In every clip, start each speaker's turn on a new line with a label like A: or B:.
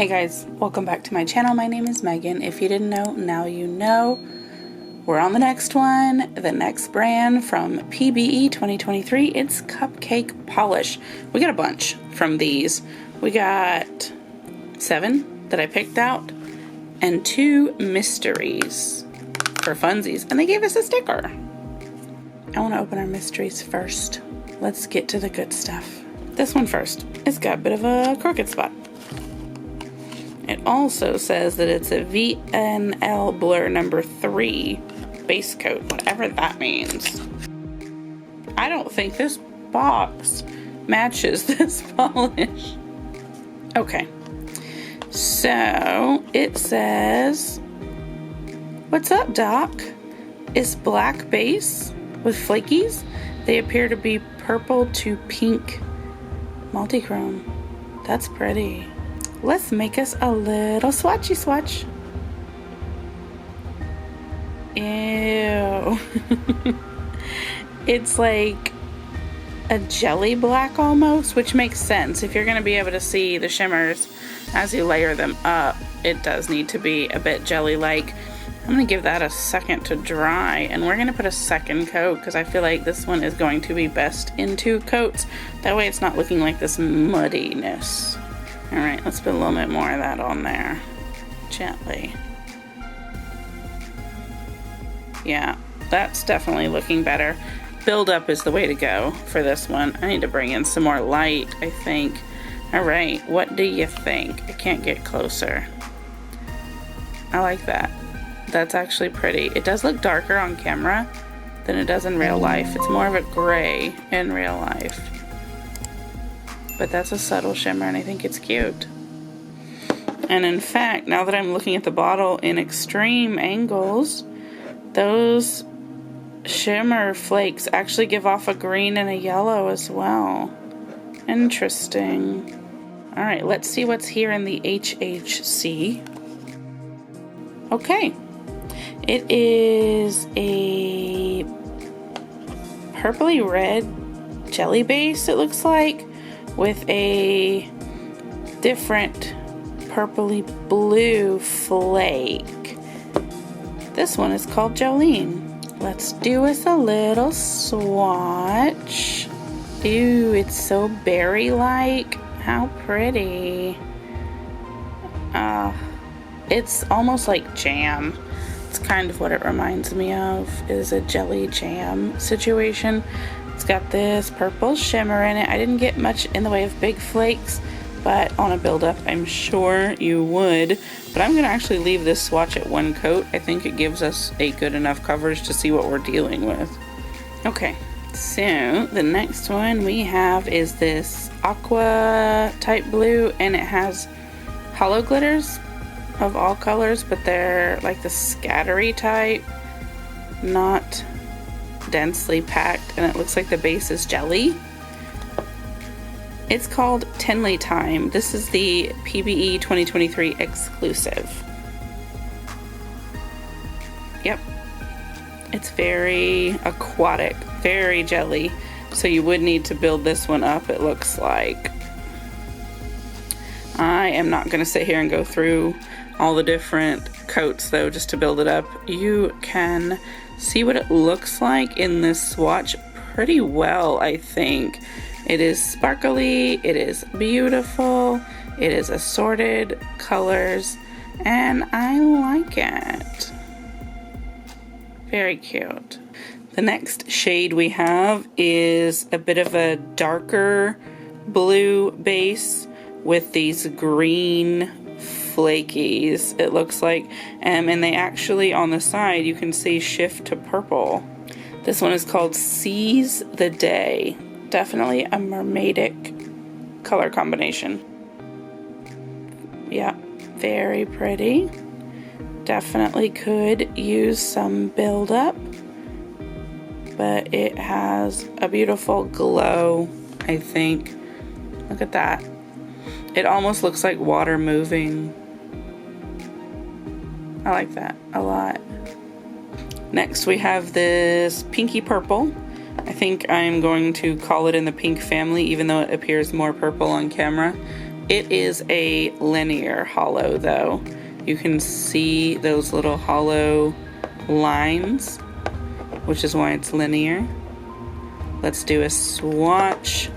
A: Hey guys, welcome back to my channel. My name is Megan. If you didn't know, now you know. We're on the next one, the next brand from PBE 2023. It's Cupcake Polish. We got a bunch from these. We got 7 that I picked out and 2 mysteries for funsies. And they gave us a sticker. I want to open our mysteries first. Let's get to the good stuff. This one first. It's got a bit of a crooked spot. It also says that it's a VNL Blur number 3 base coat, whatever that means. I don't think this box matches this polish. Okay, so it says, "What's up, Doc? It's black base with flakies. They appear to be purple to pink multichrome. That's pretty. Let's make us a little swatchy swatch." Ew. It's like a jelly black almost, which makes sense. If you're going to be able to see the shimmers as you layer them up, it does need to be a bit jelly-like. I'm going to give that a second to dry, and we're going to put a second coat because I feel like this one is going to be best in 2 coats. That way it's not looking like this muddiness. Alright, let's put a little bit more of that on there. Gently. Yeah, that's definitely looking better. Build up is the way to go for this one. I need to bring in some more light, I think. Alright, what do you think? I can't get closer. I like that. That's actually pretty. It does look darker on camera than it does in real life. It's more of a gray in real life. But that's a subtle shimmer and I think it's cute. And in fact, now that I'm looking at the bottle in extreme angles, those shimmer flakes actually give off a green and a yellow as well. Interesting. Alright, let's see what's here in the HHC. Okay. It is a purpley red jelly base, it looks like, with a different purpley blue flake. This one is called Jolene. Let's do us a little swatch. Ooh, it's so berry-like. How pretty. It's almost like jam. It's kind of what it reminds me of, is a jelly jam situation. It's got this purple shimmer in it. I didn't get much in the way of big flakes, but on a build-up, I'm sure you would. But I'm going to actually leave this swatch at 1 coat. I think it gives us a good enough coverage to see what we're dealing with. Okay, so the next one we have is this aqua type blue, and it has hollow glitters of all colors, but they're like the scattery type, not densely packed, and it looks like the base is jelly. It's called Tenley Time. This is the PBE 2023 exclusive. Yep. It's very aquatic, very jelly, so you would need to build this one up, it looks like. I am not going to sit here and go through all the different coats though, just to build it up. You can see what it looks like in this swatch pretty well, I think. It is sparkly, it is beautiful, it is assorted colors, and I like it. Very cute. The next shade we have is a bit of a darker blue base with these green flakies, it looks like, and they actually on the side you can see shift to purple. This one is called Seize the Day. Definitely a mermaidic color combination. Yeah, very pretty. Definitely could use some buildup, but it has a beautiful glow, I think. Look at that. It almost looks like water moving. I like that a lot. Next we have this pinky purple. I think I'm going to call it in the pink family, even though it appears more purple on camera. It is a linear hollow though. You can see those little hollow lines, which is why it's linear. Let's do a swatch.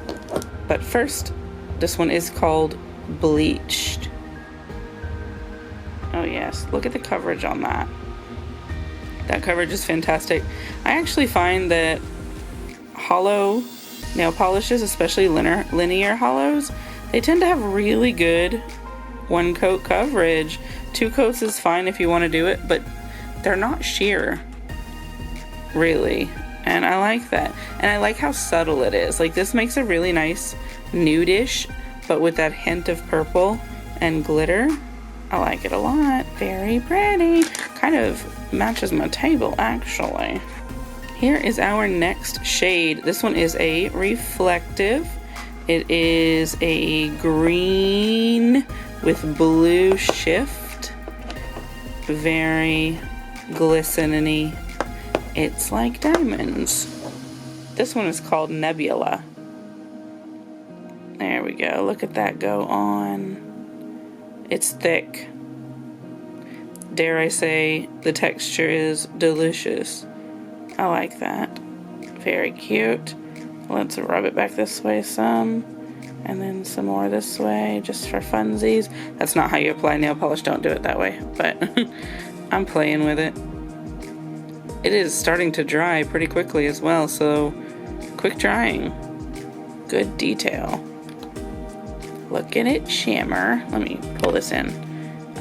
A: But first, this one is called Bleached. Oh yes, look at the coverage on that. That coverage is fantastic. I actually find that hollow nail polishes, especially linear hollows, they tend to have really good one coat coverage. 2 coats is fine if you want to do it, but they're not sheer, really. And I like that. And I like how subtle it is. Like, this makes a really nice nudish, but with that hint of purple and glitter. I like it a lot. Very pretty. Kind of matches my table, actually. Here is our next shade. This one is a reflective. It is a green with blue shift. Very glistening-y. It's like diamonds. This one is called Nebula. There we go. Look at that go on. It's thick. Dare I say, the texture is delicious. I like that. Very cute. Let's rub it back this way some, and then some more this way, just for funsies. That's not how you apply nail polish. Don't do it that way, but I'm playing with it. It is starting to dry pretty quickly as well, so quick drying. Good detail. Look at it shimmer. Let me pull this in.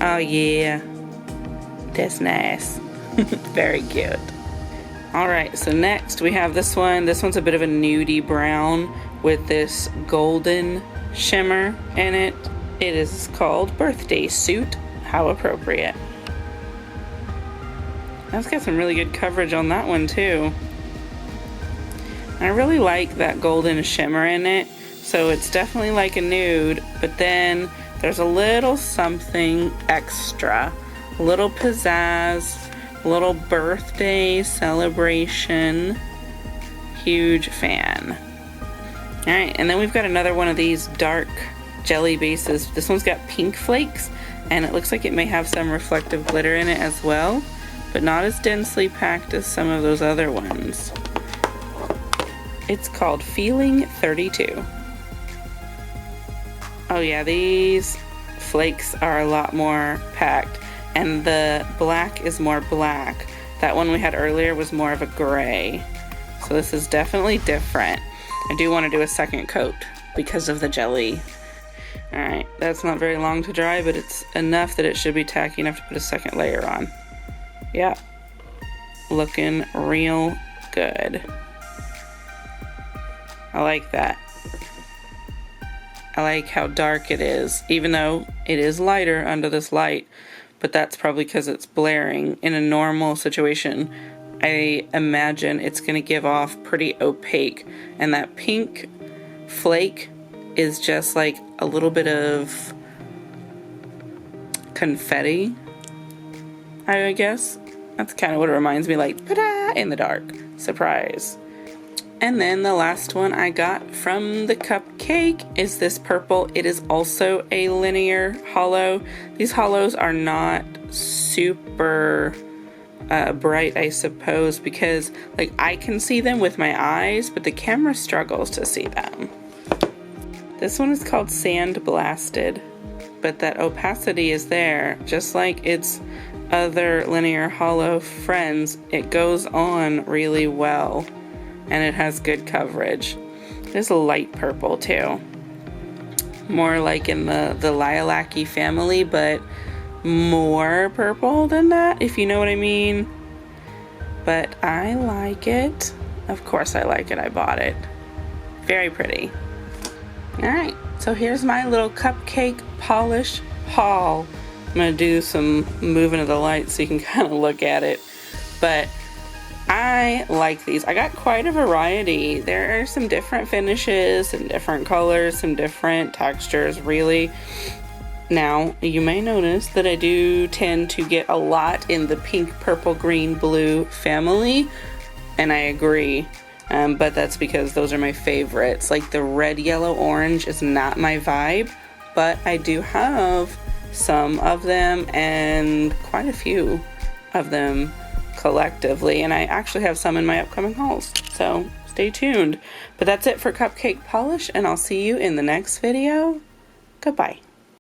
A: Oh yeah, that's nice. Very cute. Alright, so next we have this one. This one's a bit of a nudie brown with this golden shimmer in it. It is called Birthday Suit. How appropriate. That's got some really good coverage on that one too. I really like that golden shimmer in it. So it's definitely like a nude, but then there's a little something extra. A little pizzazz. Little birthday celebration. Huge fan. Alright, and then we've got another one of these dark jelly bases. This one's got pink flakes, and it looks like it may have some reflective glitter in it as well, but not as densely packed as some of those other ones. It's called Feeling 32. Oh yeah, these flakes are a lot more packed. And the black is more black. That one we had earlier was more of a gray. So this is definitely different. I do want to do a second coat because of the jelly. Alright, that's not very long to dry, but it's enough that it should be tacky enough to put a second layer on. Yeah. Looking real good. I like that. I like how dark it is, even though it is lighter under this light. But that's probably because it's blaring. In a normal situation, I imagine it's going to give off pretty opaque. And that pink flake is just like a little bit of confetti, I guess. That's kind of what it reminds me, like, ta-da, in the dark. Surprise. And then the last one I got from the Cupcake is this purple. It is also a linear hollow. These hollows are not super bright, I suppose, because like I can see them with my eyes, but the camera struggles to see them. This one is called Sand Blasted, but that opacity is there, just like its other linear hollow friends. It goes on really well. And it has good coverage. There's a light purple too. More like in the lilac-y family, but more purple than that, if you know what I mean. But I like it. Of course I like it, I bought it. Very pretty. Alright, so here's my little Cupcake Polish haul. I'm gonna do some moving of the light so you can kind of look at it. But I like these. I got quite a variety. There are some different finishes, some different colors, some different textures, really. Now, you may notice that I do tend to get a lot in the pink, purple, green, blue family, and I agree. But that's because those are my favorites. Like the red, yellow, orange is not my vibe, but I do have some of them and quite a few of them collectively, and I actually have some in my upcoming hauls, so stay tuned. But that's it for Cupcake Polish, and I'll see you in the next video. Goodbye.